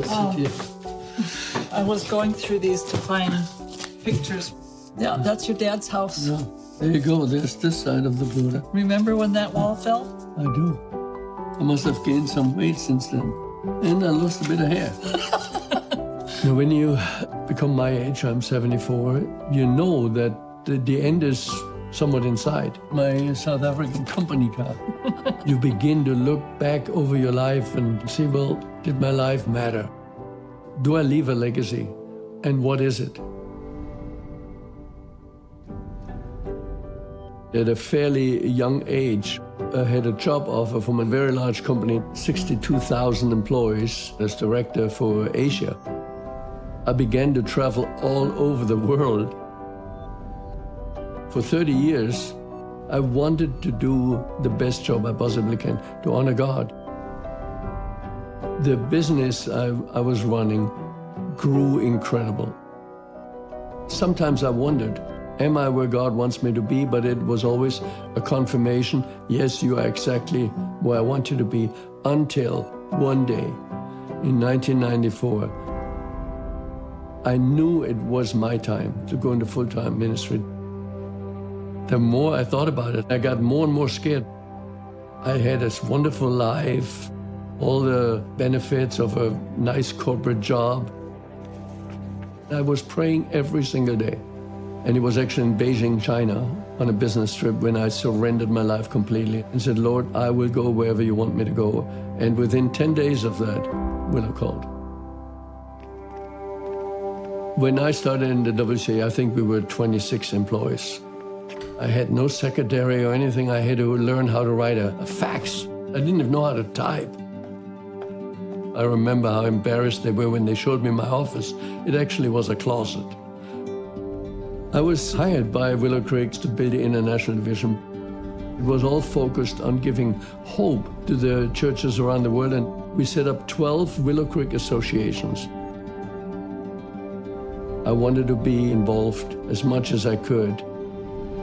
sit here. I was going through these to find pictures. Yeah, that's your dad's house. Yeah, there you go. There's this side of the Buddha. Remember when that wall fell? I do. I must have gained some weight since then. And I lost a bit of hair. Now, when you become my age, I'm 74, you know that the end is somewhat inside. My South African company car. You begin to look back over your life and see, well, did my life matter? Do I leave a legacy? And what is it? At a fairly young age, I had a job offer from a very large company, 62,000 employees, as director for Asia. I began to travel all over the world. For 30 years, I wanted to do the best job I possibly can, to honor God. The business I was running grew incredible. Sometimes I wondered, am I where God wants me to be? But it was always a confirmation, yes, you are exactly where I want you to be, until one day in 1994, I knew it was my time to go into full-time ministry. The more I thought about it, I got more and more scared. I had this wonderful life, all the benefits of a nice corporate job. I was praying every single day. And it was actually in Beijing, China, on a business trip when I surrendered my life completely and said, Lord, I will go wherever you want me to go. And within 10 days of that, Willow called. When I started in the WCA, I think we were 26 employees. I had no secretary or anything. I had to learn how to write a fax. I didn't even know how to type. I remember how embarrassed they were when they showed me my office. It actually was a closet. I was hired by Willow Creek to build the international division. It was all focused on giving hope to the churches around the world, and we set up 12 Willow Creek associations. I wanted to be involved as much as I could,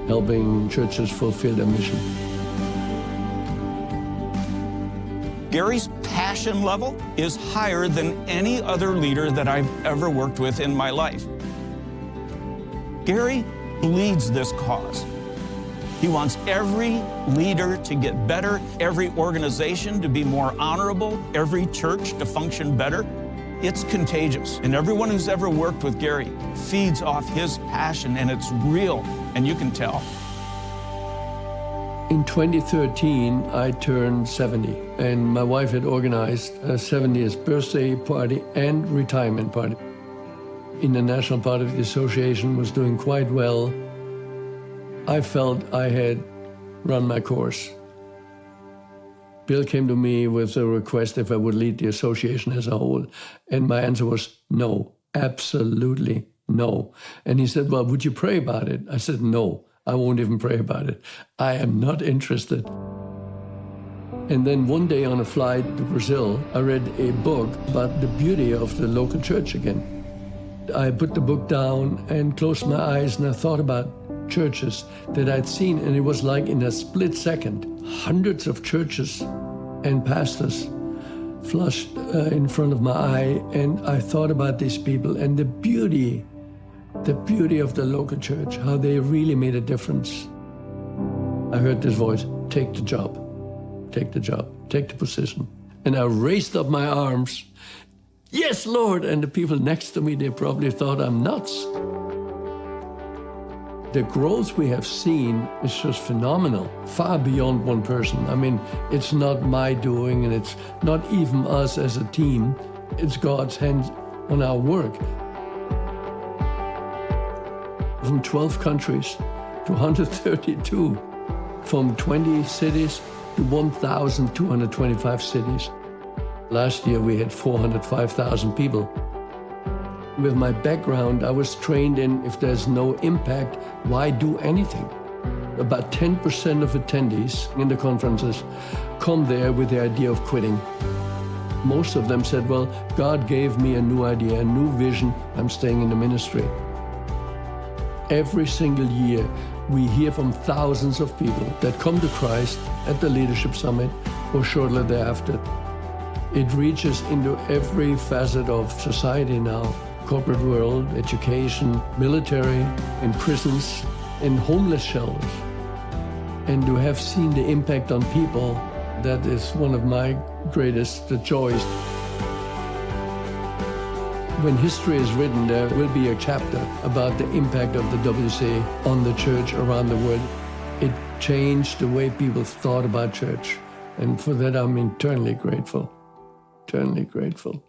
helping churches fulfill their mission. Gary's passion level is higher than any other leader that I've ever worked with in my life. Gary bleeds this cause. He wants every leader to get better, every organization to be more honorable, every church to function better. It's contagious, and everyone who's ever worked with Gary feeds off his passion, and it's real, and you can tell. In 2013, I turned 70, and my wife had organized a 70th birthday party and retirement party. International part of the association was doing quite well. I felt I had run my course. Bill came to me with a request if I would lead the association as a whole, and my answer was no, absolutely no. And he said, well, would you pray about it? I said, no, I won't even pray about it. I am not interested. And then one day on a flight to Brazil, I read a book about the beauty of the local church again. I put the book down and closed my eyes, and I thought about churches that I'd seen, and it was like in a split second, hundreds of churches and pastors flashed in front of my eye, and I thought about these people and the beauty of the local church, how they really made a difference. I heard this voice, take the job, take the job, take the position. And I raised up my arms, yes, Lord, and the people next to me, they probably thought I'm nuts. The growth we have seen is just phenomenal, far beyond one person. I mean, it's not my doing, and it's not even us as a team. It's God's hands on our work. From 12 countries to 132, from 20 cities to 1,225 cities. Last year, we had 405,000 people. With my background, I was trained in if there's no impact, why do anything? About 10% of attendees in the conferences come there with the idea of quitting. Most of them said, well, God gave me a new idea, a new vision, I'm staying in the ministry. Every single year, we hear from thousands of people that come to Christ at the Leadership Summit or shortly thereafter. It reaches into every facet of society now. Corporate world, education, military, in prisons, in homeless shelters. And to have seen the impact on people, that is one of my greatest joys. When history is written, there will be a chapter about the impact of the WCA on the church around the world. It changed the way people thought about church. And for that, I'm eternally grateful. Eternally grateful.